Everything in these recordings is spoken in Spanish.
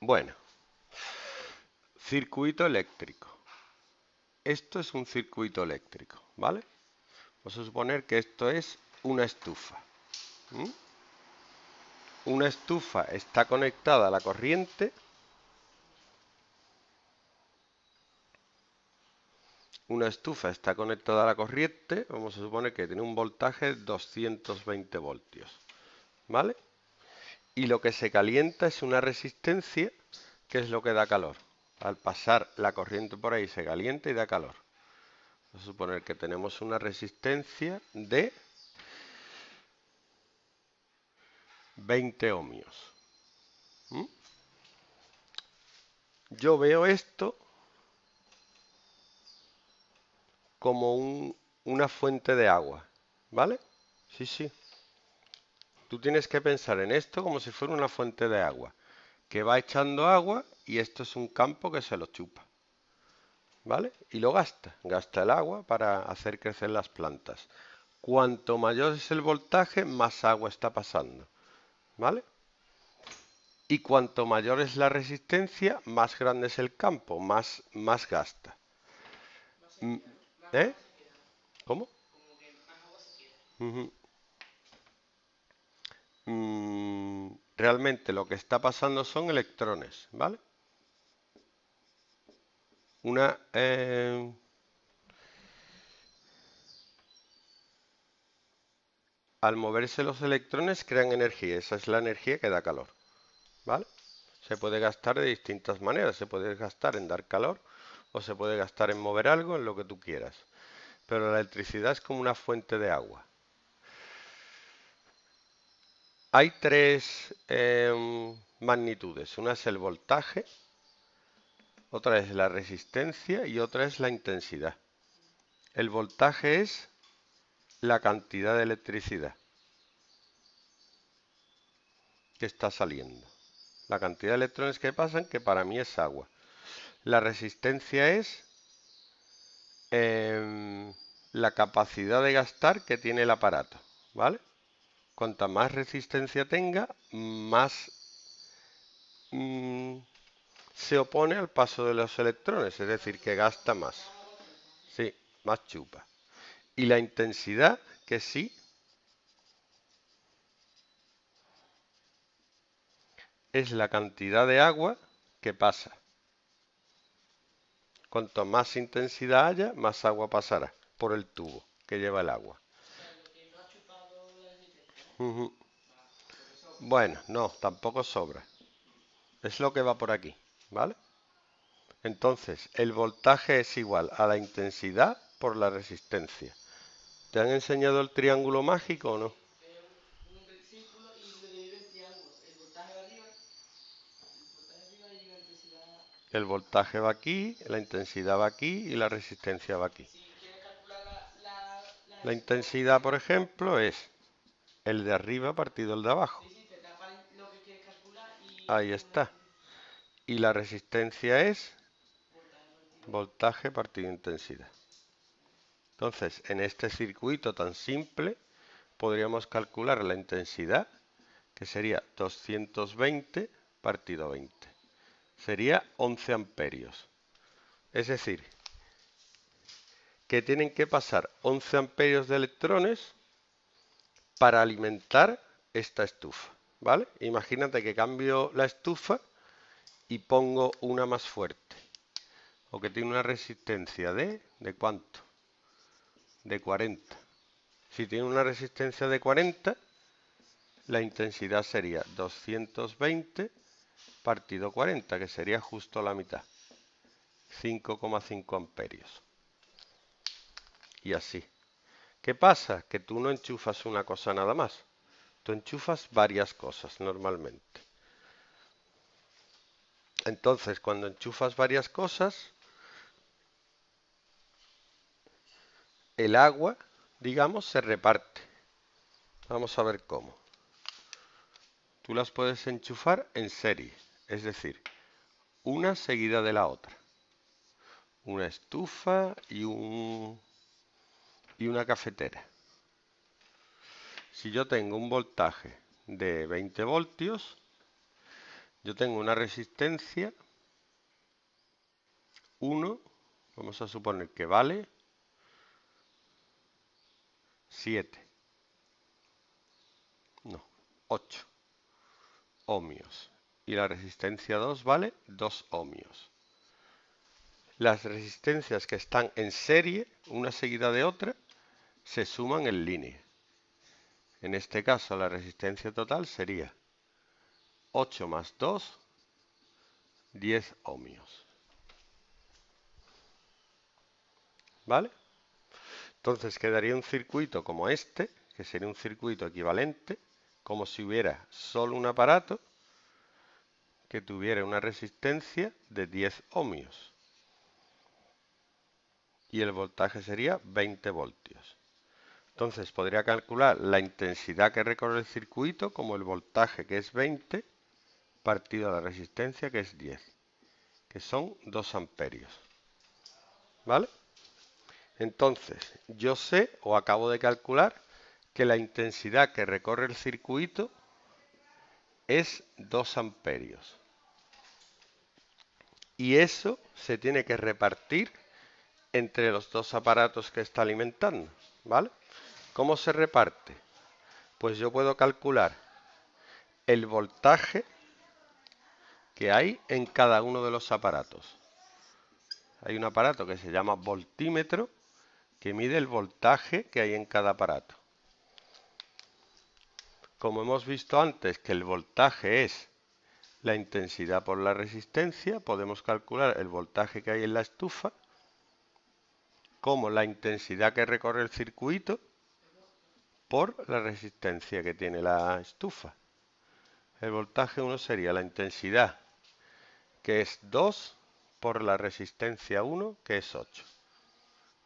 Bueno, circuito eléctrico. Esto es un circuito eléctrico, ¿vale? Vamos a suponer que esto es una estufa. ¿Mm? Una estufa está conectada a la corriente. Una estufa está conectada a la corriente. Vamos a suponer que tiene un voltaje de 220 voltios, ¿vale? Y lo que se calienta es una resistencia, que es lo que da calor. Al pasar la corriente por ahí se calienta y da calor. Vamos a suponer que tenemos una resistencia de 20 ohmios. ¿Mm? Yo veo esto como una fuente de agua, ¿vale? Sí, sí. Tú tienes que pensar en esto como si fuera una fuente de agua, que va echando agua y esto es un campo que se lo chupa, ¿vale? Y lo gasta el agua para hacer crecer las plantas. Cuanto mayor es el voltaje, más agua está pasando, ¿vale? Y cuanto mayor es la resistencia, más grande es el campo, más gasta. Mm, ¿Eh? ¿Cómo? Ujú. Realmente lo que está pasando son electrones, ¿vale? Una, al moverse los electrones crean energía, esa es la energía que da calor, ¿vale? Se puede gastar de distintas maneras, se puede gastar en dar calor o se puede gastar en mover algo, en lo que tú quieras. Pero la electricidad es como una fuente de agua. Hay tres magnitudes, una es el voltaje, otra es la resistencia y otra es la intensidad. El voltaje es la cantidad de electricidad que está saliendo. La cantidad de electrones que pasan, que para mí es agua. La resistencia es la capacidad de gastar que tiene el aparato, ¿vale? Cuanta más resistencia tenga, más mm, se opone al paso de los electrones, es decir, que gasta más. Sí, más chupa. Y la intensidad, que sí, es la cantidad de agua que pasa. Cuanto más intensidad haya, más agua pasará por el tubo que lleva el agua. Ujú. Bueno, no, tampoco sobra. Es lo que va por aquí, ¿vale? Entonces, el voltaje es igual a la intensidad por la resistencia. ¿Te han enseñado el triángulo mágico o no? El voltaje va aquí, la intensidad va aquí y la resistencia va aquí. La intensidad, por ejemplo, es el de arriba partido el de abajo. Ahí está. Y la resistencia es voltaje partido intensidad. Entonces, en este circuito tan simple, podríamos calcular la intensidad, que sería 220 partido 20. Sería 11 amperios. Es decir, que tienen que pasar 11 amperios de electrones para alimentar esta estufa, ¿vale? Imagínate que cambio la estufa y pongo una más fuerte, o que tiene una resistencia ¿de cuánto? De 40. Si tiene una resistencia de 40, la intensidad sería 220 partido 40, que sería justo la mitad, 5,5 amperios. Y así. ¿Qué pasa? Que tú no enchufas una cosa nada más. Tú enchufas varias cosas normalmente. Entonces, cuando enchufas varias cosas, el agua, digamos, se reparte. Vamos a ver cómo. Tú las puedes enchufar en serie, es decir, una seguida de la otra. Una estufa y una cafetera. Si yo tengo un voltaje de 20 voltios, yo tengo una resistencia 1, vamos a suponer que vale 7, no, 8 ohmios. Y la resistencia 2 vale 2 ohmios. Las resistencias que están en serie, una seguida de otra, se suman en línea. En este caso la resistencia total sería 8 más 2, 10 ohmios. ¿Vale? Entonces quedaría un circuito como este, que sería un circuito equivalente, como si hubiera solo un aparato que tuviera una resistencia de 10 ohmios. Y el voltaje sería 20 voltios. Entonces podría calcular la intensidad que recorre el circuito como el voltaje, que es 20, partido a la resistencia, que es 10, que son 2 amperios. ¿Vale? Entonces, yo sé o acabo de calcular que la intensidad que recorre el circuito es 2 amperios. Y eso se tiene que repartir entre los dos aparatos que está alimentando. ¿Vale? ¿Cómo se reparte? Pues yo puedo calcular el voltaje que hay en cada uno de los aparatos. Hay un aparato que se llama voltímetro que mide el voltaje que hay en cada aparato. Como hemos visto antes que el voltaje es la intensidad por la resistencia, podemos calcular el voltaje que hay en la estufa como la intensidad que recorre el circuito por la resistencia que tiene la estufa. El voltaje 1 sería la intensidad, que es 2 por la resistencia 1, que es 8.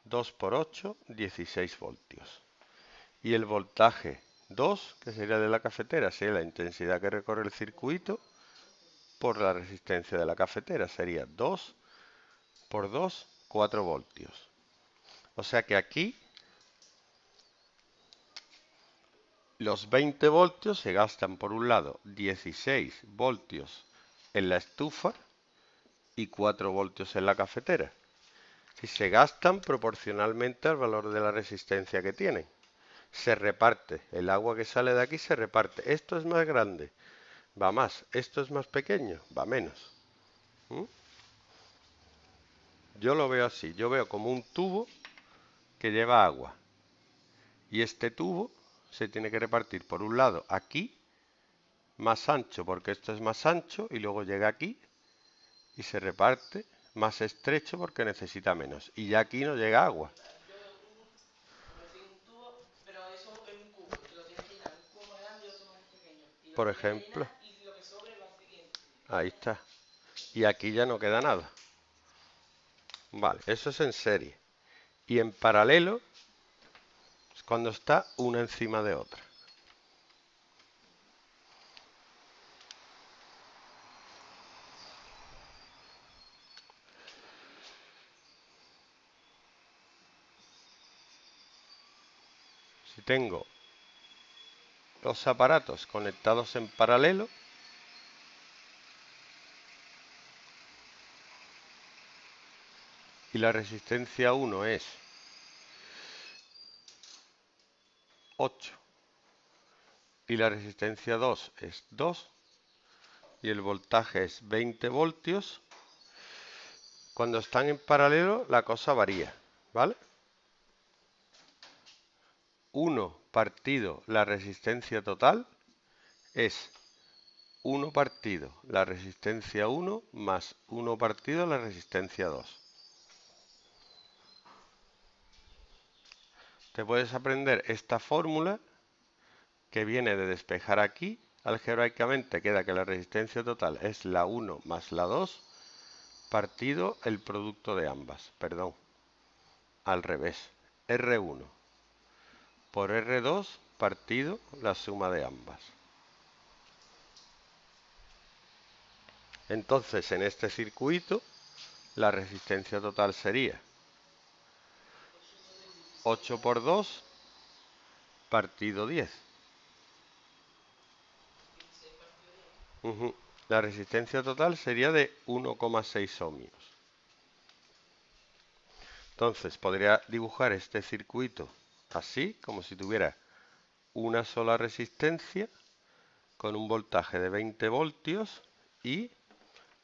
2 por 8, 16 voltios. Y el voltaje 2, que sería de la cafetera, sería la intensidad que recorre el circuito por la resistencia de la cafetera. Sería 2 por 2, 4 voltios. O sea que aquí los 20 voltios se gastan por un lado 16 voltios en la estufa y 4 voltios en la cafetera. Si se gastan proporcionalmente al valor de la resistencia que tienen. Se reparte, el agua que sale de aquí se reparte. Esto es más grande, va más. Esto es más pequeño, va menos. ¿Mm? Yo lo veo así, yo veo como un tubo que lleva agua. Y este tubo se tiene que repartir por un lado aquí, más ancho porque esto es más ancho, y luego llega aquí y se reparte más estrecho porque necesita menos. Y ya aquí no llega agua. Por ejemplo, ahí está. Y aquí ya no queda nada. Vale, eso es en serie. Y en paralelo es cuando está una encima de otra. Si tengo los aparatos conectados en paralelo, y la resistencia 1 es 8 y la resistencia 2 es 2 y el voltaje es 20 voltios, cuando están en paralelo la cosa varía, ¿vale? 1 partido la resistencia total es 1 partido la resistencia 1 más 1 partido la resistencia 2. Te puedes aprender esta fórmula que viene de despejar aquí. Algebraicamente queda que la resistencia total es la 1 más la 2 partido el producto de ambas. Perdón, al revés. R1 por R2 partido la suma de ambas. Entonces, en este circuito, la resistencia total sería 8 por 2 partido 10. la resistencia total sería de 1,6 ohmios. Entonces podría dibujar este circuito así, como si tuviera una sola resistencia con un voltaje de 20 voltios y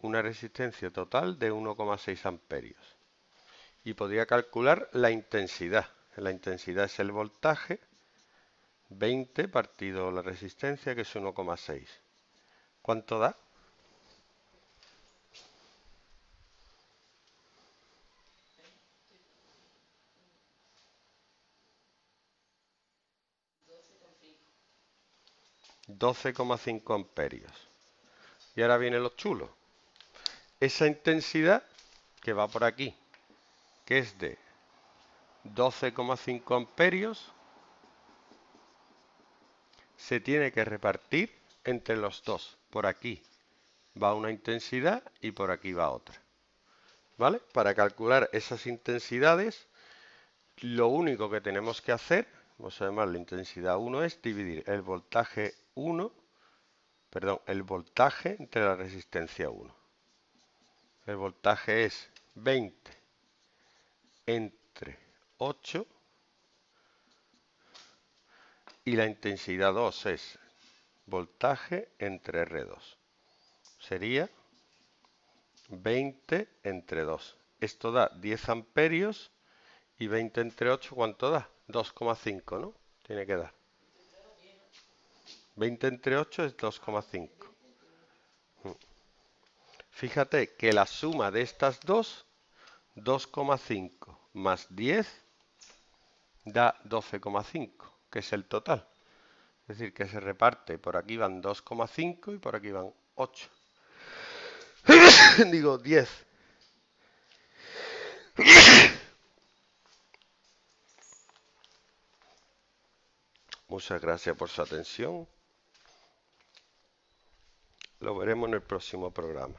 una resistencia total de 1,6 amperios. Y podría calcular la intensidad. La intensidad es el voltaje, 20 partido la resistencia, que es 1,6. ¿Cuánto da? $12,5 amperios. Y ahora viene lo chulo. Esa intensidad que va por aquí, que es de 12,5 amperios, se tiene que repartir entre los dos. Por aquí va una intensidad y por aquí va otra. ¿Vale? Para calcular esas intensidades, lo único que tenemos que hacer, vamos a llamar la intensidad 1, es dividir el voltaje entre la resistencia 1. El voltaje es 20 entre 8 y la intensidad 2 es voltaje entre R2. Sería 20 entre 2. Esto da 10 amperios y 20 entre 8, ¿cuánto da? 2,5, ¿no? Tiene que dar. 20 entre 8 es 2,5. Fíjate que la suma de estas dos, 2,5 más 10, da 12,5, que es el total. Es decir, que se reparte. Por aquí van 2,5 y por aquí van 8. Digo 10. Muchas gracias por su atención. Lo veremos en el próximo programa.